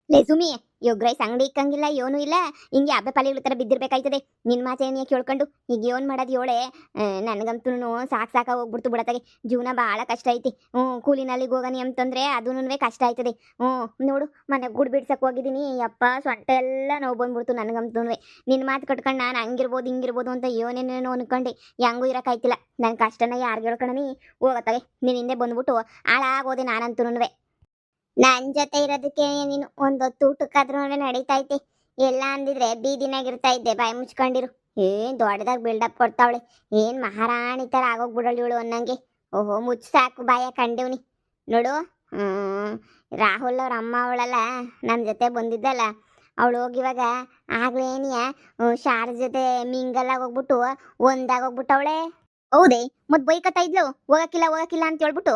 ಲೇ Sumi, egg rice ಅಂಗಡಿ ಇಕ್ಕಂಗಿಲ್ಲ ಏನೂ ಇಲ್ಲ. ಹಿಂಗೆ ಹಬ್ಬೆ ಪಾಲಿಗಳ ಥರ ಬಿದ್ದಿರ್ಬೇಕಾಯ್ತದೆ. ನಿನ್ನ ಮಾತೇನೇ ಕೇಳ್ಕೊಂಡು ಈಗ ಏನು ಮಾಡೋದು ಹೇಳೆ. ನನಗಂತೂ ಸಾಕು ಹೋಗ್ಬಿಡ್ತು ಬಿಡತ್ತಾಗೆ. ಜೀವನ ಭಾಳ ಕಷ್ಟ ಐತಿ. ಕೂಲಿನಲ್ಲಿಗೆ ಹೋಗನಿ ಅಂತಂದ್ರೆ ಅದೂ ಕಷ್ಟ ಆಯ್ತದೆ. ನೋಡು, ಮನೆಗೆ ಗುಡ್ ಬಿಡ್ಸಕ್ಕೆ ಹೋಗಿದ್ದೀನಿ, ಯಪ್ಪ ಸೊಂಟ ಎಲ್ಲ ನೋವು ಬಂದ್ಬಿಡ್ತು ನನಗಂತೂ. ನಿನ್ನ ಮಾತು ಕಟ್ಕೊಂಡು ನಾನು ಹಂಗಿರ್ಬೋದು ಹಿಂಗಿರ್ಬೋದು ಅಂತ ಏನೇನೇನೋ ಅನ್ಕೊಂಡು ಹೆಂಗೂ ಇರೋಕ್ಕಾಯ್ತಿಲ್ಲ. ನನ್ನ ಕಷ್ಟನ ಯಾರು ಹೇಳ್ಕೊಳನಿ ಹೋಗತ್ತಾಗೆ. ನೀನು ಹಿಂದೆ ಬಂದ್ಬಿಟ್ಟು ಹಾಳಾಗೋದೆ ನಾನಂತೂ. ನನ್ ಜೊತೆ ಇರೋದಕ್ಕೆ ನೀನು ಒಂದೊತ್ತು ಊಟಕ್ಕಾದ್ರೂ ನಡೀತೈತಿ. ಎಲ್ಲ ಅಂದಿದ್ರೆ ಬೀದಿನಾಗಿರ್ತಾ ಇದ್ದೆ ಬಾಯಿ ಮುಚ್ಕೊಂಡಿರು. ಏನ್ ದೊಡ್ಡದಾಗ ಬಿಲ್ಡಪ್ ಕೊಡ್ತಾವಳೆ, ಏನ್ ಮಹಾರಾಣಿ ತರ ಆಗೋಗ್ಬಿಡಳು ಇವಳು ಅನ್ನಂಗೆ. ಓಹೋ ಮುಚ್ಚ ಸಾಕು ಬಾಯ ಕಂಡಿವ್ನಿ ನೋಡು. ರಾಹುಲ್ ಅವ್ರ ಅಮ್ಮ ಅವಳಲ್ಲ ನಮ್ಮ ಜೊತೆ ಬಂದಿದ್ದಲ್ಲ, ಅವಳು ಹೋಗಿವಾಗ ಆಗ್ಲೇನಿಯ ಶಾರ ಜೊತೆ ಮಿಂಗಲ್ ಹೋಗ್ಬಿಟ್ಟು ಒಂದಾಗೋಗ್ಬಿಟ್ಟವಳೆ. ಹೌದೇ, ಮತ್ ಬೈಕತ್ತಾ ಇದ್ಲು ಹೋಗಕ್ಕಿಲ್ಲ ಅಂತ ಹೇಳ್ಬಿಟ್ಟು.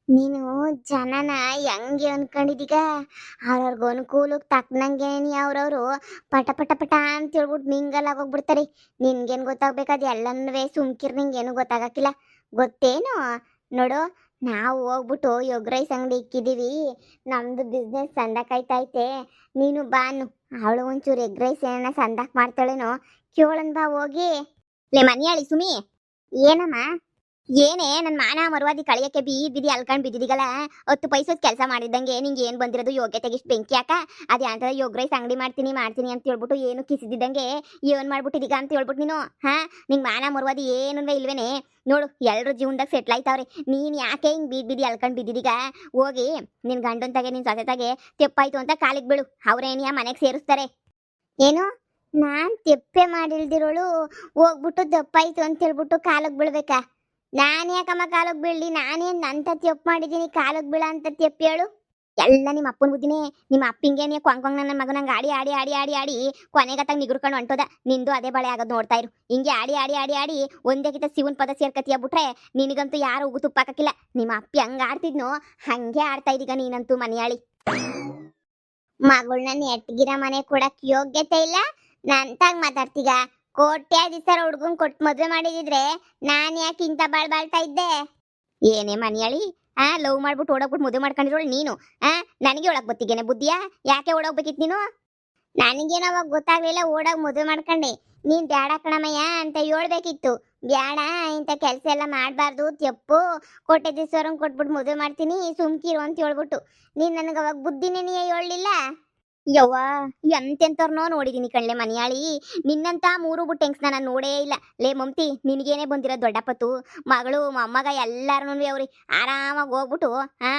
ನೀನು ಜನನ ಹೆಂಗೆ ಅನ್ಕೊಂಡಿದೀಗ, ಅವ್ರವ್ರಿಗೆ ಅನುಕೂಲಕ್ಕೆ ತಕ್ಕನಂಗೇನಿ ಅವ್ರವರು ಪಟ ಪಟ ಪಟ ಅಂತ ಹೇಳ್ಬಿಟ್ಟು ಮಿಂಗಲ್ ಆಗೋಗ್ಬಿಡ್ತಾರೆ. ನಿನ್ಗೇನು ಗೊತ್ತಾಗ್ಬೇಕಾದ ಎಲ್ಲನೂ ಸುಮ್ಕಿರ್, ನಿಂಗೇನು ಗೊತ್ತಾಗಕ್ಕಿಲ್ಲ ಗೊತ್ತೇನು. ನೋಡು, ನಾವು ಹೋಗ್ಬಿಟ್ಟು ಎಗ್ ರೈಸ್ ಅಂಗಡಿ ಇಕ್ಕಿದ್ದೀವಿ, ನಮ್ದು ಬಿಸ್ನೆಸ್ ಸಂದಕಾಯ್ತೈತೆ. ನೀನು ಬಾನು, ಅವಳು ಒಂಚೂರು ಎಗ್ ರೈಸ್ ಏನ ಸಂದಕ್ ಮಾಡ್ತಾಳೇನೋ ಕೇಳನ್ ಬಾ ಹೋಗಿ. ಲೇ ಮನಿಯಾಳಿ ಸುಮಿ, ಏನಮ್ಮ ಏನೇ ನನ್ನ ಮಾನ ಮರುವಾದಿ ಕಳಿಯಕ್ಕೆ ಬಿದಿ ಅಲ್ಕೊಂಡ್ ಬಿದ್ದಿದ್ದೀಗಲ್ಲ. 10 ಪೈಸದ ಕೆಲಸ ಮಾಡಿದಂಗೆ ನಿಂಗೆ ಏನು ಬಂದಿರೋದು ಯೋಗ್ಯತೆಗೆ ಇಷ್ಟು ಬೆಂಕಿ ಯಾಕ? ಅದೇ ಅಂತ ಎಗ್ ರೈಸ್ ಅಂಗಡಿ ಮಾಡ್ತೀನಿ ಅಂತ ಹೇಳ್ಬಿಟ್ಟು ಏನು ಕಿಸಿದಿದ್ದಂಗೆ ಏನು ಮಾಡ್ಬಿಟ್ಟಿದೀಗ ಅಂತ ಹೇಳ್ಬಿಟ್ಟು ನೀನು ನಿಂಗೆ ಮಾನ ಮರುವಾದಿ ಏನೂ ಇಲ್ವೇನೆ? ನೋಡು, ಎಲ್ಲರೂ ಜೀವನದಾಗ ಸೆಟ್ಲ್ ಆಯ್ತಾವ್ರೆ, ನೀನು ಯಾಕೆ ಹಿಂಗೆ ಬಿದಿ ಅಲ್ಕೊಂಡ್ ಬಿದ್ದಿದ್ದೀಗ? ಹೋಗಿ ನಿನ್ನ ಗಂಡಂತಾಗೆ ನಿನ್ನ ಸೊಸೆತಾಗೆ ತೆಪ್ಪಾಯ್ತು ಅಂತ ಕಾಲಿಗೆ ಬೀಳು, ಅವ್ರೇನಿಯ ಮನೆಗೆ ಸೇರಿಸ್ತಾರೆ. ಏನು, ನಾನು ತೆಪ್ಪೆ ಮಾಡಿಲ್ದಿರೋಳು ಹೋಗ್ಬಿಟ್ಟು ದಪ್ಪಾಯ್ತು ಅಂತ ಹೇಳ್ಬಿಟ್ಟು ಕಾಲಿಗೆ ಬೀಳ್ಬೇಕಾ? ನಾನು ಯಾಕಮ್ಮ ಕಾಲಕ್ಕೆ ಬೀಳಲಿ? ನಾನೇನು ಅಂತ ತೆಪ್ಪು ಮಾಡಿದ್ದೀನಿ ಕಾಲಕ್ಕೆ ಬೀಳ ಅಂತ ತೆಪ್ಪು ಹೇಳು? ಎಲ್ಲ ನಿಮ್ಮ ಅಪ್ಪನ ಬುದ್ಧಿನೇ. ನಿಮ್ಮ ಅಪ್ಪಿಂಗೇನೆ ಕೊಂಗ್ ನನ್ನ ಮಗನಂಗೆ ಆಡಿ ಆಡಿ ಆಡಿ ಆಡಿ ಆಡಿ ಕೊನೆಗತ್ತಾಗ ನಿಗುರ್ಕೊಂಡು ಹೊಂಟೋದ. ನಿಂದು ಅದೇ ಬಳೆ ಆಗೋದು ನೋಡ್ತಾ ಇರು. ಹಿಂಗೆ ಆಡಿ ಆಡಿ ಆಡಿ ಆಡಿ ಒಂದೇ ಕಿತ ಶಿವನ್ ಪದ ಸೇರ್ಕತಿಯ ಬಿಟ್ರೆ ನಿನಗಂತೂ ಯಾರು ಉಗು ತುಪ್ಪಾಕಿಲ್ಲ. ನಿಮ್ಮ ಅಪ್ಪಿ ಹಂಗೆ ಆಡ್ತಿದ್ನೋ ಹಂಗೆ ಆಡ್ತಾ ಇದೀಗ ನೀನಂತೂ ಮನೆಯಾಳಿ. ಮಗಳನ್ನ ನೆಟ್ಗಿರ ಮನೆ ಕೊಡಕ್ ಯೋಗ್ಯತೆ ಇಲ್ಲ, ನಂತಾಗ ಮಾತಾಡ್ತೀಗ. ಕೋಟ್ಯಾಧೀಶರ ಹುಡ್ಗನ್ ಕೊಟ್ಟು ಮದುವೆ ಮಾಡಿದಿದ್ರೆ ನಾನು ಯಾಕೆ ಇಂಥ ಬಾಳ್ತಾ ಇದ್ದೆ? ಏನೇ ಮನಿಯಾಳಿ, ಲವ್ ಮಾಡ್ಬಿಟ್ಟು ಓಡೋಗ್ಬಿಟ್ಟು ಮದುವೆ ಮಾಡ್ಕೊಂಡಿರೋಳು ನೀನು. ನನಗೆ ಒಳಗೆ ಬತ್ತಿಗೇನೆ ಬುದ್ಧಿಯಾ? ಯಾಕೆ ಓಡೋಗ್ಬೇಕಿತ್ತು ನೀನು? ನನಗೇನು ಅವಾಗ ಗೊತ್ತಾಗ್ಲಿಲ್ಲ, ಓಡೋಗಿ ಮದುವೆ ಮಾಡ್ಕೊಂಡೆ. ನೀನ್ ಬ್ಯಾಡ ಕಣಮಯ್ಯ ಅಂತ ಹೇಳ್ಬೇಕಿತ್ತು. ಬ್ಯಾಡ, ಇಂಥ ಕೆಲಸ ಎಲ್ಲ ಮಾಡಬಾರ್ದು, ತೆಪ್ಪು, ಕೋಟ್ಯಾಧೀಶರನ್ನ ಕೊಟ್ಬಿಟ್ಟು ಮದುವೆ ಮಾಡ್ತೀನಿ ಸುಮ್ಕಿರು ಅಂತ ಹೇಳ್ಬಿಟ್ಟು ನೀನು ನನಗೆ ಅವಾಗ ಬುದ್ಧಿನೇ ನೀ ಹೇಳಲಿಲ್ಲ. ಯವ್ವ, ಎಂತೆಂಥವ್ರನ್ನೋ ನೋಡಿದೀನಿ ಕಣ್ಲೆ ಮನಿಯಾಳಿ. ನಿನ್ನಂತ 3 ಬುಟ್ಟೆಂಗ್ಸ್ ನಾನು ನೋಡೇ ಇಲ್ಲ. ಲೇ ಮಮ್ತಿ, ನಿನಗೇನೆ ಬಂದಿರೋ ದೊಡ್ಡಪ್ಪತ್ತು ಮಗಳು ಮೊಮ್ಮಗ ಎಲ್ಲಾರನೂ ಅವ್ರಿ ಆರಾಮಾಗಿ ಹೋಗ್ಬಿಟ್ಟು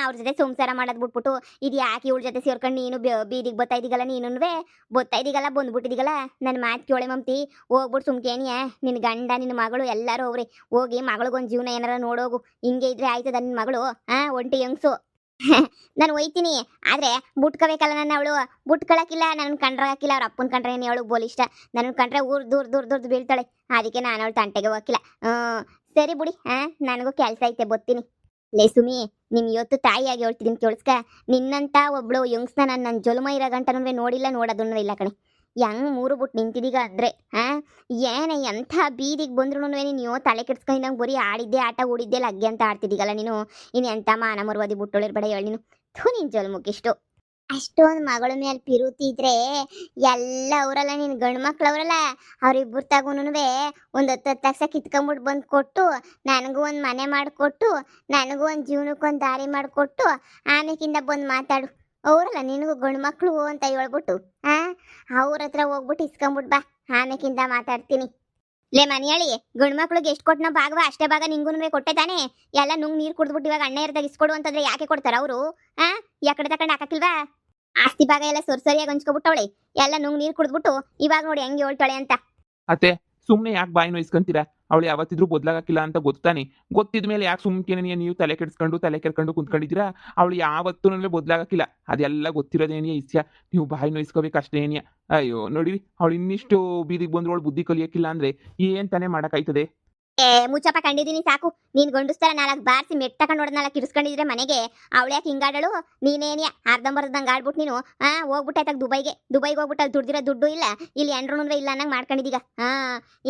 ಅವ್ರ ಜೊತೆ ಸಂಸಾರ ಮಾಡೋದು ಬಿಟ್ಬಿಟ್ಟು ಇದು ಯಾಕೆ ಇವಳ ಜೊತೆ ಸೇರ್ಕೊಂಡು ನೀನು ಬೀದಿಗೆ ಬರ್ತಾ ಇದ್ದೀಗಲ್ಲ, ನೀನು ಬರ್ತಾ ಇದ್ದೀಗಲ್ಲ, ಬಂದ್ಬಿಟ್ಟಿದ್ದೀಗಲ್ಲ. ನನ್ನ ಮಾತು ಕೇಳಿ ಮಮ್ತಿ, ಹೋಗ್ಬಿಟ್ಟು ಸುಮ್ಕೇನಿಯ ನಿನ್ನ ಗಂಡ ನಿನ್ನ ಮಗಳು ಎಲ್ಲರೂ ಅವ್ರಿ ಹೋಗಿ ಮಗಳಿಗೊಂದು ಜೀವನ ಏನಾರ ನೋಡೋಗು. ಹಿಂಗೆ ಇದ್ರೆ ಆಯ್ತದ ನಿನ್ನ ಮಗಳು ಒಂಟಿ ಹೆಂಗ್ಸು. ನಾನು ಒಯ್ತೀನಿ, ಆದ್ರೆ ಬುಟ್ಕೋಬೇಕಲ್ಲ ನನ್ನ ಅವಳು. ಬುಟ್ಕೊಳಕಿಲ್ಲ, ನನ್ನ ಕಂಡ್ರಾಕಿಲ್ಲ. ಅವ್ರ ಅಪ್ಪನ ಕಂಡ್ರೆ ಏನು ಅವಳು ಬೋಲ್ ಇಷ್ಟ. ನನ್ನ ಕಂಡ್ರೆ ದೂರ ಬೀಳ್ತಾಳೆ. ಅದಕ್ಕೆ ನಾನು ಅವಳು ತಂಟೆಗೆ ಹೋಗಿಲ್ಲ. ಸರಿ ಬಿಡಿ, ನನಗೂ ಕೆಲಸ ಐತೆ, ಬತ್ತೀನಿ. ಲೇ ಸುಮಿ, ನಿಮ್ ಇವತ್ತು ತಾಯಿಯಾಗಿ ಹೇಳ್ತಿದ್ದೀನಿ ಕೇಳಿಸ್ಕ. ನಿನ್ನಂತ ಒಬ್ಳು ಯಂಗ್ಸ್ನ ನನ್ನ ಜೊಲುಮ ಇರೋ ಗಂಟನೂ ನೋಡಿಲ್ಲ, ನೋಡೋದನ್ನೂ ಇಲ್ಲ ಕಣೆ. ಹೆಂಗ್ 3 ಬುಟ್ಟು ನಿಂತಿದೀಗ ಅಂದ್ರೆ ಏನೇ ಎಂಥ ಬೀದಿಗೆ ಬಂದ್ರು ನೀನು ತಲೆ ಕೆಡ್ಸ್ಕೊಂಡಂಗೆ ಬರೀ ಆಡಿದ್ದೆ ಆಟ ಓಡಿದ್ದೆ ಲಗ್ಗೆ ಅಂತ ಆಡ್ತಿದ್ದೀಗಲ್ಲ ನೀನು. ಇನ್ನು ಎಂಥ ಮಾನ ಮರುವಾದಿ ಬುಟ್ಟೊಳಿರ್ಬೇಡ ಹೇಳಿ ನೀನು. ನಿನ್ ಜೊಲ್ಮುಕ್ಕಿಷ್ಟು ಅಷ್ಟೊಂದು ಮಗಳ ಮೇಲೆ ಪಿರುತಿ ಇದ್ರೆ ಎಲ್ಲ ಅವರಲ್ಲ, ನಿನ್ ಗಂಡು ಮಕ್ಳವ್ರಲ್ಲ, ಅವ್ರಿಬ್ಬರು ತಗೊಂಡು ಒಂದು 10 ಲಕ್ಷ ಕಿತ್ಕೊಂಡ್ಬಿಟ್ಟು ಬಂದು ಕೊಟ್ಟು, ನನಗೂ ಒಂದು ಮನೆ ಮಾಡಿಕೊಟ್ಟು, ನನಗೂ ಒಂದು ಜೀವನಕ್ಕೊಂದು ದಾರಿ ಮಾಡಿಕೊಟ್ಟು ಆಮೇಕಿಂದ ಬಂದು ಮಾತಾಡು. ಅವರಲ್ಲ ನಿನಗೂ ಗಂಡು ಮಕ್ಳು ಅಂತ ಹೇಳ್ಬಿಟ್ಟು ಅವ್ರ ಹತ್ರ ಹೋಗ್ಬಿಟ್ಟು ಇಸ್ಕೊಂಬಿಟ್ಟು ಬಾ, ಆಮೇಕಿಂದ ಮಾತಾಡ್ತೀನಿ. ಲೇ ಮನಿಯಾಳಿ, ಗಂಡು ಮಕ್ಳಿಗೆ ಎಷ್ಟು ಕೊಟ್ಟನೋ ಭಾಗವ ಅಷ್ಟೇ ಭಾಗ ನಿಂಗೂ ಕೊಟ್ಟೆ ತಾನೆ. ಎಲ್ಲ ನುಂಗ್ ನೀರು ಕುಡಿದ್ಬಿಟ್ಟು ಇವಾಗ ಅಣ್ಣ ಇರ್ದಾಗ ಇಸ್ಕೊಡು ಅಂತಂದ್ರೆ ಯಾಕೆ ಕೊಡ್ತಾರ ಅವರು? ಯಾಕಡೆ ತಕೊಂಡು ಹಾಕಕ್ಕಿಲ್ವಾ? ಆಸ್ತಿ ಭಾಗ ಎಲ್ಲ ಸರಿಯಾಗಿ ಹಂಚ್ಕೊಬಿಟ್ಟವಳೆ. ಎಲ್ಲ ನುಂಗ್ ನೀರು ಕುಡಿದ್ಬಿಟ್ಟು ಇವಾಗ ನೋಡಿ ಹೆಂಗೆ ಹೇಳ್ತಾಳೆ ಅಂತ. ಅತ್ತೆ, ಸುಮ್ಮನೆ ಯಾಕೆ ಬಾಯಿ ನೋಯಿಸ್ಕೊಂತೀರಾ? ಅವಳು ಯಾವತ್ತಿದ್ರೂ ಬದಲಾಗಕ್ಕಿಲ್ಲ ಅಂತ ಗೊತ್ತಾನೆ. ಗೊತ್ತಿದ ಮೇಲೆ ಯಾಕೆ ಸುಮ್ಕೇನೆ ನೀವು ತಲೆ ಕೆಡ್ಕೊಂಡು ಕುಂತ್ಕೊಂಡಿದ್ದೀರಾ? ಅವಳು ಯಾವತ್ತೂ ಬದಲಾಗಕ್ಕಿಲ್ಲ, ಅದೆಲ್ಲ ಗೊತ್ತಿರೋದೇನಿಯ ಇಸ್ಯ. ನೀವು ಬಾಯಿ ನೋಯಿಸ್ಕೋಬೇಕು ಅಷ್ಟೇನಿಯ. ಅಯ್ಯೋ ನೋಡಿ, ಅವಳು ಇನ್ನಿಷ್ಟು ಬೀದಿಗೆ ಬಂದ್ರು ಅವಳು ಬುದ್ಧಿ ಕಲಿಯಕ್ಕಿಲ್ಲ ಅಂದ್ರೆ ಏನ್ ತಾನೇ ಮಾಡಕ್ಕಾಯ್ತದೆ? ಮುಚ್ಚಪ್ಪ, ಕಂಡಿದ್ದೀನಿ ಸಾಕು. ನೀನ್ ಗಂಡುಸ್ತಾರ 4 ಬಾರ್ಸಿ ಮೆಟ್ ತಗೊಂಡು ನೋಡ್ 4 ಕಿಡಿಸ್ಕೊಂಡಿದ್ರೆ ಮನೆಗೆ ಅವಳ್ಯಾಕೆ ಹಿಂಗಾಡಳು? ನೀನೇನಿಯ ಅರ್ಧಂಬರ್ಧಂಗೆ ಆಡ್ಬಿಟ್ಟು ನೀನು ಹೋಗ್ಬಿಟ್ಟಾಯ್ತಾಗ ದುಬೈಗೆ ಹೋಗ್ಬಿಟ್ಟು ಅಲ್ಲಿ ದುಡ್ದಿರೋ ದುಡ್ಡು ಇಲ್ಲ, ಇಲ್ಲಿ ಎಂಡ್ರೂ ಇಲ್ಲ ಅನ್ನಂಗೆ ಮಾಡ್ಕೊಂಡಿದ್ದೀಗ.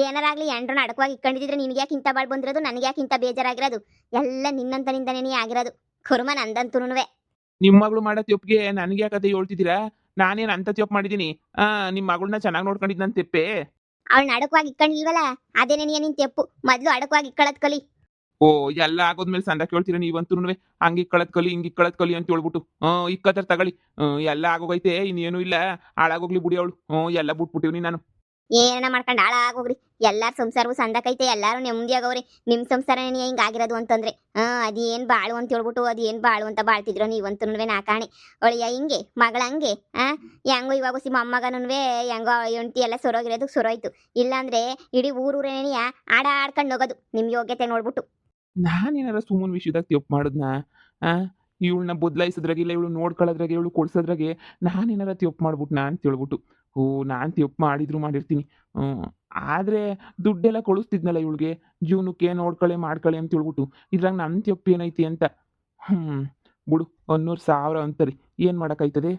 ಏನಾರಾಗ್ಲಿ ಎಂಡ್ರನ್ನ ಅಡಕವಾಗಿ ಇಟ್ಕೊಂಡಿದ್ರೆ ನಿನ್ಗೆ ಯಾಕೆ ಇಂಥ ಬಾಳ್ ಬಂದಿರೋದು, ನನಗೆ ಯಾಕೆ ಇಂಥ ಬೇಜಾರಾಗಿರೋದು? ಎಲ್ಲ ನಿನ್ನಂತನಿಂದನೇ ಆಗಿರೋದು. ಕುರುಮ ನಂದಂತೂನುವೆ. ನಿಮ್ಮ ಮಗಳು ಮಾಡೋ ತಪ್ಪಿಗೆ ನನಗೆ ಯಾಕತೆ ಹೇಳ್ತಿದ್ದೀರಾ? ನಾನೇನು ಅಂತ ತಪ್ಪು ಮಾಡಿದ್ದೀನಿ? ನಿಮ್ಮ ಮಗಳನ್ನ ಚೆನ್ನಾಗಿ ನೋಡ್ಕೊಂಡಿದ್ದು ತೆಪ್ಪೆ? ಅವಳನ್ನ ಅಡಕವಾಗಿ ಇಕ್ಕೊಂಡಿಲ್ವಲ್ಲ ಅದೇನೇ ನೀನ್ ತೆಪ್ಪು. ಮೊದ್ಲು ಅಡಕವಾಗಿ ಇಕ್ಕಳದ್ ಕಲಿ. ಓ, ಎಲ್ಲ ಆಗೋದ್ಮೇಲೆ ಸಂದ ಕೇಳ್ತೀರ ನೀವಂತೂನುವೆ. ಹಂಗೆ ಇಕ್ಕಳದ್ ಕಲಿ, ಹಿಂಗೆ ಇಕ್ಕಳದ್ ಕಲಿ ಅಂತ ಹೇಳ್ಬಿಟ್ಟು. ಇಕ್ಕತ್ತಾರ ತಗೊಳ್ಳಿ. ಎಲ್ಲ ಆಗೋಗೈತೆ, ಇನ್ನೇನು ಇಲ್ಲ. ಹಾಳಾಗೋಗ್ಲಿ ಬಿಡಿ ಅವಳು. ಎಲ್ಲ ಬಿಟ್ಬಿಟ್ಟಿವ್ನಿ ನಾನು. ಏನ ಮಾಡ್ಕೊಂಡು ಹಾಳಾಗೋಗ್ರಿ. ಎಲ್ಲಾರ ಸಂಸಾರವು ಸಂದಕೈತೆ, ಎಲ್ಲಾರು ನೆಮ್ಮದಿಯಾಗವ್ರೆ. ನಿಮ್ ಸಂಸಾರನೇ ಹಿಂಗ್ ಆಗಿರೋದು ಅಂತಂದ್ರೆ ಅದೇನ್ ಬಾಳು ಅಂತ ಹೇಳ್ಬಿಟ್ಟು ಅದೇನ್ ಬಾಳು ಅಂತ ಬಾಳ್ತಿದ್ರು ನೀವಂತೂ ನಾಕಾಣಿ. ಒಳಿಯ ಹಿಂಗೆ ಮಗಳ ಹಂಗೆ ಹೆಂಗೋ ಇವಾಗ ಮೊಮ್ಮಗನುವೆ ಹೆಂಗೋ ಹೆಂಡ್ತಿ ಎಲ್ಲ ಸೊರೋಗಿರೋದು ಸೊರೋಯ್ತು. ಇಲ್ಲಾಂದ್ರೆ ಇಡೀ ಊರೂರೇನೆಯ ಆಡ್ಕೊಂಡು ಹೋಗೋದು ನಿಮ್ ಯೋಗ್ಯತೆ ನೋಡ್ಬಿಟ್ಟು. ನಾನೇನಾರ ಸುಮ್ಮನ್ ವಿಷಯದಾಗ ತಪ್ಪು ಮಾಡಿದ್ನ? ಇವಳನ್ನ ಬದಲಾಯಿಸೋದ್ರಾಗಿಲ್ಲ, ಇವಳು ನೋಡ್ಕೊಳ್ಳೋದ್ರಾಗೆ, ಇವಳು ಕೊಡ್ಸೋದ್ರಾಗೆ ನಾನೇನಾರ ತಪ್ಪು ಮಾಡ್ಬಿಟ್ನಾ ಅಂತ ಹೇಳ್ಬಿಟ್ಟು. ನಾನು ತಪ್ಪು ಮಾಡಿರ್ತೀನಿ. ಆದರೆ ದುಡ್ಡೆಲ್ಲ ಕೊಡಿಸ್ತಿದ್ನಲ್ಲ ಇವಳಿಗೆ, ಜೀವನಕ್ಕೆ ನೋಡ್ಕೊಳ್ಳಿ ಮಾಡ್ಕೊಳ್ಳಿ ಅಂತ ಹೇಳ್ಬಿಟ್ಟು. ಇದ್ರಾಗ ನನ್ನ ತಪ್ಪು ಏನೈತಿ ಅಂತ. ಬಿಡು, 100,000 ಅಂತಾರೆ, ಏನು ಮಾಡೋಕ್ಕಾಯ್ತದೆ?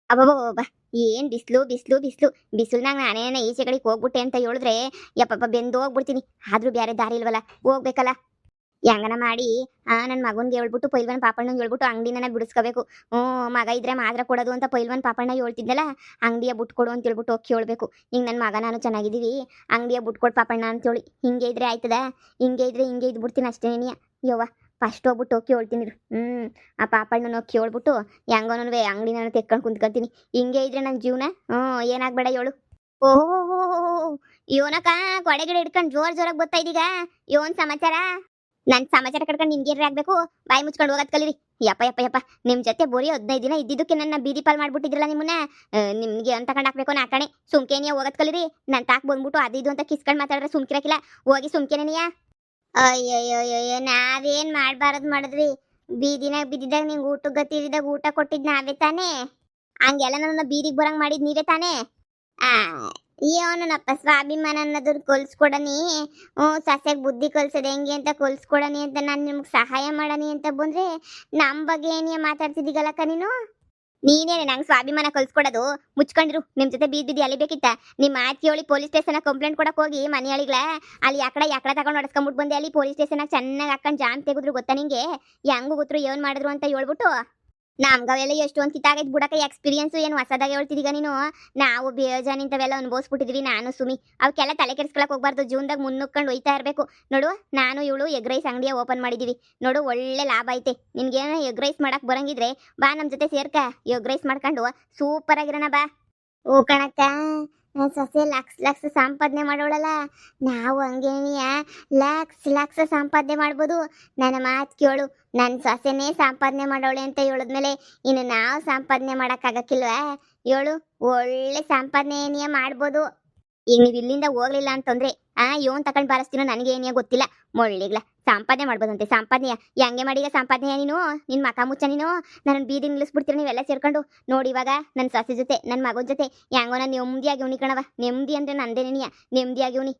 ಅಬ್ಬಬ್ಬಬ್ಬ, ಏನ್ ಬಿಸ್ಲು ಬಿಸ್ಲು ಬಿಸ್ಲು ಬಿಸಿಲ್ನಾಗ ನಾನೇನ ಈಚೆ ಕಡೆಗೆ ಹೋಗ್ಬಿಟ್ಟೆ ಅಂತ ಹೇಳಿದ್ರೆ ಯಪ್ಪಪ್ಪ ಬೆಂದು ಹೋಗ್ಬಿಡ್ತೀನಿ. ಆದ್ರೂ ಬೇರೆ ದಾರಿ ಇಲ್ವಲ್ಲ, ಹೋಗ್ಬೇಕಲ್ಲ. ಹೆಂಗನ ಮಾಡಿ ನನ್ನ ಮಗನ್ಗೆ ಹೇಳ್ಬಿಟ್ಟು ಪೈಲ್ವನ್ ಪಾಪಣ್ಣಂಗೆ ಹೇಳ್ಬಿಟ್ಟು ಅಂಗಡಿನ ಬಿಡಿಸ್ಕೋಬೇಕು. ಮಗ ಇದ್ರೆ ಮಾತ್ರ ಕೊಡೋದು ಅಂತ ಪೈಲ್ವನ್ ಪಾಪಣ್ಣ ಹೇಳ್ತಿದ್ದಲ್ಲ, ಅಂಗಡಿಯ ಬಿಟ್ಕೊಡು ಅಂತ ಹೇಳ್ಬಿಟ್ಟು ಹೋಗಿ ಕೇಳಬೇಕು. ಹಿಂಗೆ ನನ್ನ ಮಗ ನಾನು ಚೆನ್ನಾಗಿದ್ದೀವಿ, ಅಂಗಡಿಯ ಬಿಟ್ಕೊಡು ಪಾಪಣ್ಣ ಅಂತೇಳಿ. ಹಿಂಗೆ ಇದ್ರೆ ಆಯ್ತದ? ಹಿಂಗೆ ಇದ್ಬಿಡ್ತೀನಿ ಅಷ್ಟೇನಿಯ. ಯವ್ವ, ಫಸ್ಟ್ ಹೋಗ್ಬಿಟ್ಟು ಹೋಗಿ ಹೇಳ್ತೀನಿ. ಆ ಪಾಪಣ್ಣನ ಹೋಗಿ ಕೇಳ್ಬಿಟ್ಟು ಹೆಂಗೋನೂ ಅಂಗಡಿ ನಾನು ತೆಕ್ಕೊಂಡು ಕುಂತ್ಕೊಂತೀನಿ. ಹಿಂಗೆ ಇದ್ರೆ ನನ್ನ ಜೀವನ ಏನಾಗ್ಬೇಡ ಹೇಳು. ಓಹೋ, ಇವನಕ ಕೊಡೆಗಿಡ ಹಿಡ್ಕೊಂಡು ಜೋರಾಗಿ ಬರ್ತಾ ಇದೀಗ. ಇವನ್ ಸಮಾಚಾರ? ನನ್ ಸಮಾಚಾರ ಕಟ್ಕೊಂಡು ನಿಮ್ಗೇನ್ರಿ ಆಗ್ಬೇಕು? ಬಾಯಿ ಮುಚ್ಕೊಂಡು ಹೋಗೋದ್ ಕಲೀರಿ. ಯಪ್ಪ, ನಿಮ್ ಜೊತೆ ಬೋರಿ 15 ದಿನ ಇದ್ದಿದ್ದಕ್ಕೆ ನನ್ನ ಬೀದಿ ಪಾಲ್ ಮಾಡ್ಬಿಟ್ಟಿದ್ರಲ್ಲ ನಿಮ್ಮನ್ನ. ನಿಮ್ಗೆ ಅಂತ ಕಂಡು ಹಾಕ್ಬೇಕು ನಾಕಣೆ. ಸುಮ್ಕೇನಿಯ ಹೋಗೋದ್ ಕಲೀರಿ. ನನ್ ತಾಕ್ ಬಂದ್ಬಿಟ್ಟು ಅದು ಇದು ಅಂತ ಕಿಸ್ಕೊಂಡ್ ಮಾತಾಡ್ರೆ ಸುಮ್ಕಿರಕಿಲ್ಲ. ಹೋಗಿ ಸುಮ್ಕೇನಿಯ. ಅಯ್ಯಯ್ಯೋ, ನಾವೇನ್ ಮಾಡ್ಬಾರದ್ ಮಾಡಿದ್ರಿ? ಬೀದಿನಾಗ ಬಿದ್ದಿದಾಗ ನಿಂಗೆ ಊಟ ಗತಿ ಇದ್ದಾಗ ಊಟ ಕೊಟ್ಟಿದ್ ನಾವೇ ತಾನೇ? ಹಂಗೆಲ್ಲ ನನ್ನ ಬೀದಿಗೆ ಬರಂಗ್ ಮಾಡಿದ್ ನೀವೇ ತಾನೇ? ಏನಪ್ಪ ಸ್ವಾಭಿಮಾನ ಅನ್ನೋದನ್ನ ಕೊಲ್ಸ್ಕೊಡನಿ. ಸಸ್ಯಕ್ಕೆ ಬುದ್ಧಿ ಕಲ್ಸೋದು ಹೆಂಗೆ ಅಂತ ಕೊಲ್ಸ್ಕೊಡನಿ ಅಂತ ನಾನು ನಿಮ್ಗೆ ಸಹಾಯ ಮಾಡನಿ ಅಂತ ಬಂದ್ರೆ ನಮ್ಮ ಬಗ್ಗೆ ಏನಿಯ ಮಾತಾಡ್ತಿದ್ದೀಗಲ್ಲಕ್ಕ ನೀನು? ನೀನೇನೆ ನಂಗೆ ಸ್ವಾಭಿಮಾನ ಕಲ್ಸ್ಕೊಡೋದು? ಮುಚ್ಕೊಂಡಿರು. ನಿಮ್ ಜೊತೆ ಬೀದಿ ಅಲಿಬೇಕಿತ್ತ? ನಿಮ್ಮ ಆತ್ಕಿಯೋಳಿ ಪೊಲೀಸ್ ಸ್ಟೇಷನ್ ಕಂಪ್ಲೇಂಟ್ ಕೊಡಕ್ ಹೋಗಿ ಮನೆಯೊಳಿಗ್ಲ ಅಲ್ಲಿ ಯಾಕಡೆ ತಗೊಂಡು ಹೊಡ್ಸ್ಕೊಂಡ್ಬಿಟ್ಟು ಬಂದೆ. ಅಲ್ಲಿ ಪೊಲೀಸ್ ಸ್ಟೇಷನ್ ಚೆನ್ನಾಗಿ ಹಾಕೊಂಡು ಜಾಮ್ ತೆಗೆದ್ರು ಗೊತ್ತಾ ನಿಂಗೆ? ಹೆಂಗು ಗೊತ್ತರು ಏನ್ ಮಾಡಿದ್ರು ಅಂತ ಹೇಳ್ಬಿಟ್ಟು. ನಮ್ಗವೆಲ್ಲ ಎಷ್ಟೊಂದು ಕಿತ್ತಾಗೈತ್ ಬಿಡಕ ಎಕ್ಸ್ಪೀರಿಯನ್ಸ್. ಏನು ಹೊಸದಾಗಿ ಹೇಳ್ತಿದೀಗ ನೀನು? ನಾವು ಬೇಜಾನ್ ಇಂಥವೆಲ್ಲ ಅನುಭವಿಸ್ಬಿಟ್ಟಿದೀವಿ ನಾನು ಸುಮಿ. ಅವಕ್ಕೆಲ್ಲ ತಲೆ ಕೆಡ್ಸ್ಕೊಳಕ್ ಹೋಗ್ಬಾರ್ದು. ಜೀವನದಾಗ ಮುನ್ನುಕ್ಕೊಂಡು ಹೋಯ್ತಾ ಇರಬೇಕು. ನೋಡು, ನಾನು ಇವಳು ಎಗ್ ರೈಸ್ ಅಂಗಡಿಯ ಓಪನ್ ಮಾಡಿದೀವಿ ನೋಡು, ಒಳ್ಳೆ ಲಾಭ ಐತೆ. ನಿನ್ಗೇನೋ ಎಗ್ ರೈಸ್ ಮಾಡಕ್ ಬರಂಗಿದ್ರೆ ಬಾ ನಮ್ ಜೊತೆ ಸೇರ್ಕ. ಎಗ್ ರೈಸ್ ಮಾಡ್ಕೊಂಡು ಸೂಪರ್ ಆಗಿರೋಣ ಬಾ. ಓ ಕಣಕ್ಕ, ಸೊಸೆ ಲಕ್ಷ ಸಂಪಾದನೆ ಮಾಡೋಳಲ್ಲ. ನಾವು ಹಂಗೇನಿಯ ಲಕ್ಷ ಸಂಪಾದನೆ ಮಾಡ್ಬೋದು. ನನ್ನ ಮಾತು ಕೇಳು, ನನ್ನ ಸೊಸೆನೇ ಸಂಪಾದನೆ ಮಾಡೋಳೆ ಅಂತ ಹೇಳಿದ್ಮೇಲೆ ಇನ್ನು ನಾವು ಸಂಪಾದನೆ ಮಾಡೋಕ್ಕಾಗಕ್ಕಿಲ್ವಾ ಹೇಳು? ಒಳ್ಳೆ ಸಂಪಾದನೆ ಏನಿಯ ಮಾಡ್ಬೋದು. ಈಗ ನೀವು ಇಲ್ಲಿಂದ ಹೋಗ್ಲಿಲ್ಲ ಅಂತಂದ್ರೆ ಇವನ್ ತಕೊಂಡ್ ಬಾರಿಸ್ತೀನೋ ನನಗೆ ಏನಿಯ ಗೊತ್ತಿಲ್ಲ. ಮೊಳ್ಳಿಗ್ಲ ಸಂಪಾದನೆ ಮಾಡ್ಬೋದಂತೆ. ಸಂಪಾದನೆಯ ಹೆಂಗೆ ಮಾಡಿಗ ಸಂಪಾದನೆಯ ನೀನು? ನಿನ್ ಮಕ ಮುಚ್ಚ ನೀನು. ನನ್ನ ಬೀದಿ ನಿಲ್ಲಿಸ್ಬಿಡ್ತೀರ ನೀವೆಲ್ಲ ಸೇರ್ಕೊಂಡು. ನೋಡಿ ಇವಾಗ ನನ್ನ ಸೊಸೆ ಜೊತೆ ನನ್ನ ಮಗನ ಜೊತೆ ಹೆಂಗೋ ನಾನು ನೆಮ್ಮದಿಯಾಗಿ ಉನಿ ಕಣವ. ನೆಮ್ಮದಿ ಅಂದ್ರೆ ನಂದೇನೇನಿಯ ನೆಮ್ಮದಿಯಾಗಿ ಉನಿ.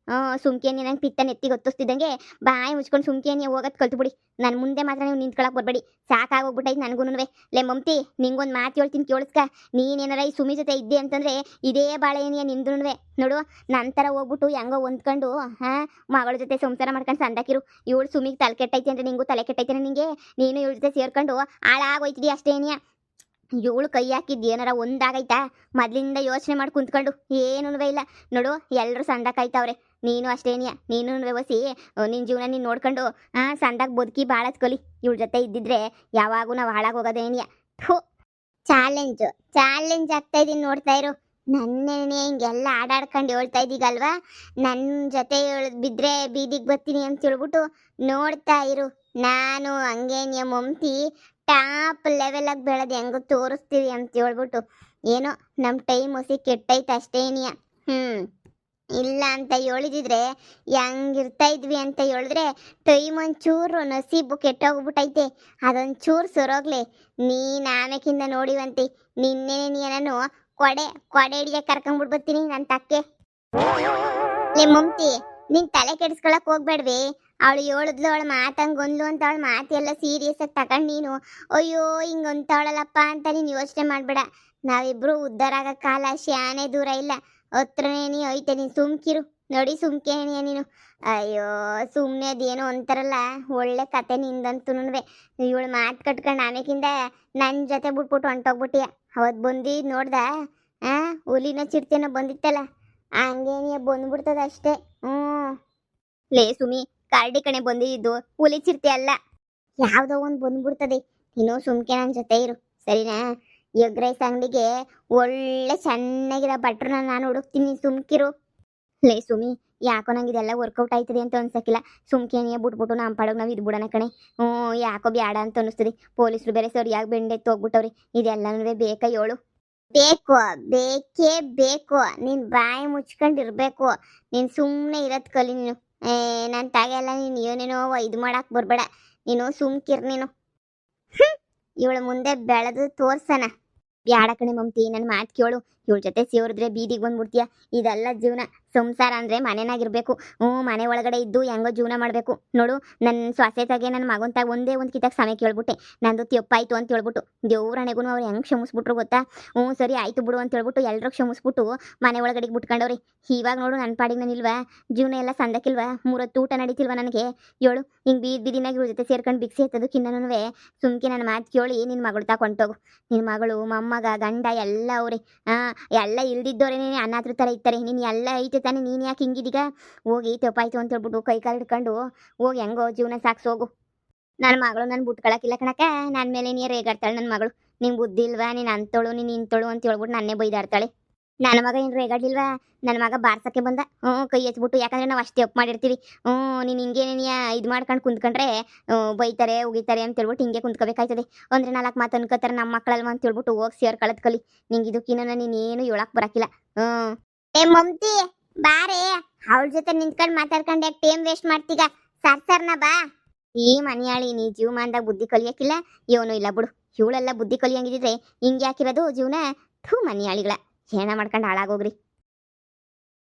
ಸುಮ್ಕೇನಿ ನಂಗೆ ಪಿತ್ತ ನೆತ್ತಿಗೆ ಗೊತ್ತಿಸ್ತಿದ್ದಂಗೆ ಬಾಯಿ ಮುಚ್ಕೊಂಡು ಸುಮ್ಕೇನಿಯ ಹೋಗೋದ್ ಕಲ್ತ್ಬಿಡಿ. ನನ್ನ ಮುಂದೆ ಮಾತ್ರ ನೀವು ನಿಂತ್ಕೊಳಕ್ ಬರ್ಬೇಡಿ. ಸಾಕಾಗೋಗ್ಬಿಟ್ಟೈತೆ ನನಗೂನುವೆ. ಲೇ ಮಮ್ತಿ, ನಿಂಗೊಂದು ಮಾತು ಹೇಳ್ತೀನಿ ಕೇಳಿಸ್ಕ. ನೀನೇನಾರ ಈ ಸುಮಿ ಜೊತೆ ಇದ್ದೆ ಅಂತಂದ್ರೆ ಇದೇ ಬಾಳೆ ಏನಿಯ ನಿಂದ್ರುನುವೆ. ನೋಡು, ನಂತರ ಹೋಗ್ಬಿಟ್ಟು ಹೆಂಗೋ ಹೊಂದ್ಕೊಂಡು ಮಗಳ ಜೊತೆ ಸಂಸಾರ ಮಾಡ್ಕೊಂಡು ಸಂದಾಕಿರು. ಇವಳು ಸುಮಿಗೆ ತಲೆ ಕೆಟ್ಟೈತಿ ಅಂದ್ರೆ ನಿಂಗೂ ತಲೆ ಕೆಟ್ಟೈತೆ ನಿಂಗೆ. ನೀನು ಇವಳ ಜೊತೆ ಸೇರ್ಕೊಂಡು ಹಾಳಾಗೋಯ್ತಿದಿ ಅಷ್ಟೇನಿಯ. ಇವಳು ಕೈ ಹಾಕಿದ್ದು ಏನಾರ ಒಂದಾಗೈತಾ? ಮೊದ್ಲಿಂದ ಯೋಚನೆ ಮಾಡಿ ಕುಂತ್ಕೊಂಡು ಏನೂ ಇಲ್ಲ. ನೋಡು, ಎಲ್ಲರೂ ಸಂದಾಕೈತವ್ರೆ. ನೀನು ಅಷ್ಟೇನಿಯ. ನೀನು ವ್ಯವಸಿ ನಿನ್ನ ಜೀವನ ನೀನು ನೋಡ್ಕೊಂಡು ಸಂದಾಗ ಬದುಕಿ ಬಾಳದ್ ಕಲಿ. ಇವಳ ಜೊತೆ ಇದ್ದಿದ್ರೆ ಯಾವಾಗೂ ನಾವು ಹಾಳಾಗೋಗೋದೇನಿಯ. ಚಾಲೆಂಜ್ ಆಗ್ತಾ ಇದೀನಿ, ನೋಡ್ತಾ ಇರು. ನನ್ನೇನೆ ಹಿಂಗೆಲ್ಲ ಆಡಾಡ್ಕೊಂಡು ಹೇಳ್ತಾ ಇದ್ದೀಗಲ್ವಾ? ನನ್ನ ಜೊತೆ ಬಿದ್ದರೆ ಬೀದಿಗೆ ಬರ್ತೀನಿ ಅಂತ ಹೇಳ್ಬಿಟ್ಟು ನೋಡ್ತಾ ಇರು. ನಾನು ಹಂಗೇನಿಯ ಮಮ್ತಿ ಟಾಪ್ ಲೆವೆಲಾಗಿ ಬೆಳೆದು ಹೆಂಗೋ ತೋರಿಸ್ತೀವಿ ಅಂತ ಹೇಳ್ಬಿಟ್ಟು. ಏನೋ ನಮ್ಮ ಟೈಮ್ ಹೊಸಿ ಕೆಟ್ಟೈತೆ ಅಷ್ಟೇನಿಯ. ಇಲ್ಲ ಅಂತ ಹೇಳಿದಿದ್ರೆ ಹೆಂಗಿರ್ತಾ ಇದ್ವಿ ಅಂತ ಹೇಳಿದ್ರೆ ಟೈಮ್ ಒಂಚೂರು ನಸೀಬು ಕೆಟ್ಟೋಗ್ಬಿಟ್ಟೈತೆ. ಅದೊಂಚೂರು ಸರೋಗ್ಲಿ. ನೀನು ಆಮೇಕಿಂದ ನೋಡಿವಂತೆ ನಿನ್ನೆ ನಾನು ಕೊಡೆ ಹಿಡಿಯಕ್ಕೆ ಕರ್ಕೊಂಡ್ಬಿಡ್ಬತ್ತೀನಿ ನನ್ನ ತಕ್ಕೆ. ಲೇ ಮಮ್ತಿ, ನಿನ್ ತಲೆ ಕೆಡಿಸ್ಕೊಳಕ್ ಹೋಗ್ಬೇಡ್ವಿ. ಅವಳು ಹೇಳಿದ್ಲು, ಅವಳು ಮಾತಂಗೊಂದ್ಲು ಅಂತ. ಅವಳು ಮಾತೆಲ್ಲ ಸೀರಿಯಸ್ ಆಗಿ ತಗೊಂಡು ನೀನು ಅಯ್ಯೋ ಹಿಂಗಂತವಳಲ್ಲಪ್ಪ ಅಂತ ನೀನು ಯೋಚನೆ ಮಾಡ್ಬೇಡ. ನಾವಿಬ್ರು ಉದ್ಧಾರ ಆಗೋ ಕಾಲ ಶಾನೆ ದೂರ ಇಲ್ಲ, ಹತ್ರನೇ ಐತೆ. ನೀನು ಸುಮ್ಕಿರು. ನೋಡಿ, ಸುಮ್ಕೇನಿಯ ನೀನು. ಅಯ್ಯೋ, ಸುಮ್ಮನೆ ಅದೇನೋ ಅಂತಾರಲ್ಲ, ಒಳ್ಳೆ ಕತೆ ನಿಂದಂತೂ. ಇವಳು ಮಾತು ಕಟ್ಕೊಂಡು ಆಮೇಕಿಂದ ನನ್ನ ಜೊತೆ ಬಿಟ್ಬಿಟ್ಟು ಹೊಂಟೋಗ್ಬಿಟ್ಟಿಯ. ಅವತ್ ಬಂದಿದ್ ನೋಡ್ದ ಆ ಹುಲಿನ ಚಿರತೆನ ಬಂದಿತ್ತಲ್ಲ ಹಂಗೇನಿಯ ಬಂದ್ಬಿಡ್ತದ ಅಷ್ಟೇ. ಲೇ ಸುಮಿ, ಕರಡಿ ಕಣೆ ಬಂದಿದ್ದು, ಹುಲಿ ಚಿರತೆ ಅಲ್ಲ. ಯಾವ್ದೋ ಒಂದ್ ಬಂದ್ಬಿಡ್ತದೆ. ನೀನು ಸುಮ್ಕೆ ನನ್ ಜೊತೆ ಇರು ಸರಿನಾ? ಎಗ್ ರೈಸ್ ಅಂಗಡಿಗೆ ಒಳ್ಳೆ ಚೆನ್ನಾಗಿರೋ ಭಟ್ರನ್ನ ನಾನು ಹುಡುಕ್ತೀನಿ, ಸುಮ್ಕಿರು. ಲೇ ಸುಮಿ, ಯಾಕೋ ನಂಗೆ ಇದೆಲ್ಲ ವರ್ಕೌಟ್ ಆಯ್ತದೆ ಅಂತ ಅನ್ಸಕ್ಕಿಲ್ಲ. ಸುಮ್ಕೇನಿಯ ಬಿಟ್ಬಿಟ್ಟು ನಮ್ಮ ಪಾಡೋಗಿ ನಾವು ಇದು ಬಿಡೋಣ ಕಣೆ. ಯಾಕೋ ಬ್ಯಾಡ ಅಂತ ಅನಿಸ್ತದೆ. ಪೊಲೀಸರು ಬೇರೆ ಸರಿಯಾಗಿ ಬೆಂಡೆತ್ತು ಹೋಗ್ಬಿಟ್ಟವ್ರಿ. ಇದೆಲ್ಲನೂ ಬೇಕಾ ಏಳು? ಬೇಕು, ಬೇಕೇ ಬೇಕು. ನೀನ್ ಬಾಯಿ ಮುಚ್ಕೊಂಡಿರ್ಬೇಕು. ನೀನ್ ಸುಮ್ಮನೆ ಇರೋದ್ ಕಲಿ ನೀನು. ನನ್ನ ತಾಗೆಲ್ಲ ನೀನು ಏನೇನೋ ಇದು ಮಾಡಕ್ ಬರ್ಬೇಡ. ನೀನು ಸುಮ್ಕಿರ್ ನೀನು. ಇವಳ ಮುಂದೆ ಬೆಳೆದು ತೋರ್ಸನ. ಬ್ಯಾಡ ಕಣೆ ಮಮತಿ, ನನ್ನ ಮಾತು ಕೇಳು. ಇವಳ ಜೊತೆ ಸೇರಿದ್ರೆ ಬೀದಿಗೆ ಬಂದ್ಬಿಡ್ತೀಯ. ಇದೆಲ್ಲ ಜೀವನ. ಸಂಸಾರ ಅಂದ್ರೆ ಮನೆನಾಗಿರ್ಬೇಕು. ಮನೆ ಒಳಗಡೆ ಇದ್ದು ಹೆಂಗೋ ಜೀವನ ಮಾಡಬೇಕು. ನೋಡು, ನನ್ನ ಸೊಸೆತಾಗೆ ನನ್ನ ಮಗಂತಾಗ ಒಂದೇ ಒಂದು ಕಿತಾಗ ಸಮಯ ಕೇಳ್ಬಿಟ್ಟೆ. ನಂದು ತಪ್ಪಾಯ್ತು ಅಂತ ಹೇಳ್ಬಿಟ್ಟು ದೇವ್ರಣೆಗೂ ಅವ್ರು ಹೆಂಗೆ ಕ್ಷಮಿಸ್ಬಿಟ್ರು ಗೊತ್ತಾ? ಸರಿ ಆಯ್ತು ಬಿಡು ಅಂತ ಹೇಳ್ಬಿಟ್ಟು ಎಲ್ಲರೂ ಕ್ಷಮಿಸ್ಬಿಟ್ಟು ಮನೆ ಒಳಗಡೆಗೆ ಬಿಟ್ಕೊಂಡವ್ರಿ. ಇವಾಗ ನೋಡು, ನನ್ನ ಪಾಡಿಗೆ ನಾನು ಇಲ್ವಾ? ಜೀವನ ಎಲ್ಲ ಸಂದಕ್ಕಿಲ್ವಾ? 3 ಹೊತ್ತು ಊಟ ನಡೀತಿಲ್ವಾ ನನಗೆ? ಹೇಳು, ಹಿಂಗೆ ಬೀದಿನಾಗ ಇವ್ರ ಜೊತೆ ಸೇರ್ಕೊಂಡು ಭಿಕ್ಷೆ ಎತ್ತೋದಕ್ಕಿನ್ನೂ ಸುಮ್ಕೆ ನನ್ನ ಮಾತು ಕೇಳಿ ನಿನ್ನ ಮಗಳು ತಗೊಂಡೋಗು. ನಿನ್ನ ಮಗಳು, ಮೊಮ್ಮಗ, ಗಂಡ ಎಲ್ಲ ಅವ್ರೆ. ಎಲ್ಲ ಇಲ್ದಿದ್ದವ್ರೆ. ನೀನು ಅನಾಥರ ಥರ ಇರ್ತಾರೆ. ನೀನು ಎಲ್ಲ ಐತೆ ತಾನೆ, ನೀನು ಯಾಕೆ ಹಿಂಗಿದೀಗ? ಹೋಗಿ ತಪ್ಪಾಯ್ತು ಅಂತ ಹೇಳ್ಬಿಟ್ಟು ಕೈ ಕಾಲು ಹಿಡ್ಕೊಂಡು ಹೋಗಿ ಹೆಂಗೋ ಜೀವನ ಸಾಕ್ಸೋಗು. ನನ್ನ ಮಗಳು ನಾನು ಬಿಟ್ಕೊಳಕಿಲ್ಲ ಕಣಕ. ನನ್ನ ಮೇಲೆ ನೀ ರೇಗಾಡ್ತಾಳೆ ನನ್ನ ಮಗಳು. ನಿಂಗೆ ಬುದ್ಧಿ ಇಲ್ವಾ? ನೀನು ಅಂತೋಳು, ನೀನು ಇಂತೋಳು ಅಂತ ಹೇಳ್ಬಿಟ್ಟು ನನ್ನೇ ಬೈದಾಡ್ತಾಳೆ. ನನ್ನ ಮಗ ಏನು ರೇಗಾಡ್ಲಿಲ್ವಾ? ನನ್ನ ಮಗ ಬಾರ್ಸಕ್ಕೆ ಬಂದ. ಕೈ ಎತ್ಬಿಟ್ಟು, ಯಾಕಂದ್ರೆ ನಾವು ಅಷ್ಟೇ ತಪ್ಪು ಮಾಡಿರ್ತೀವಿ. ನೀನು ಹಿಂಗೆ ನೀನು ಇದು ಮಾಡ್ಕೊಂಡು ಕುಂತ್ಕೊಂಡ್ರೆ ಬೈತಾರೆ ಉಗಿತಾರೆ ಅಂತ ಹೇಳ್ಬಿಟ್ಟು ಹಿಂಗೆ ಕುಂತ್ಕೋಬೇಕಾಯ್ತದೆ. ಅಂದ್ರೆ 4 ಮಾತು ಅನ್ಕೋತಾರೆ ನಮ್ಮ ಮಕ್ಕಳಲ್ವ ಅಂತ ಹೇಳ್ಬಿಟ್ಟು ಹೋಗಿ ಸೇರ್ಕೊಳ್ಳೋದು ಕಲಿ. ನಿಂಗೆ ಇದಕ್ಕಿನ್ನ ನೀನೇನು ಹೇಳಕ್ ಬರಕಿಲ್ಲ. ಏ ಮಮತಿ, ಬಾರೇ. ಅವಳ ಜೊತೆ ನಿಂತ್ಕೊಂಡು ಮಾತಾಡ್ಕೊಂಡು ಯಾಕೆ ಟೈಮ್ ವೇಸ್ಟ್ ಮಾಡ್ತೀಗ? ಸರ್ನ ಬಾ. ಈ ಮನೆಯಾಳಿ, ನೀ ಜೀವಮಾನದಾಗ ಬುದ್ಧಿ ಕಲಿಯಕ್ಕಿಲ್ಲ, ಇವನು ಇಲ್ಲ ಬಿಡು. ಇವಳೆಲ್ಲ ಬುದ್ಧಿ ಕಲಿಯಂಗಿದ್ರೆ ಹಿಂಗೆ ಯಾಕಿರೋದು ಜೀವನ? ಥೂ ಮನೆಯಾಳಿಗಳ, ಏನ ಮಾಡ್ಕೊಂಡು ಹಾಳಾಗೋಗ್ರಿ.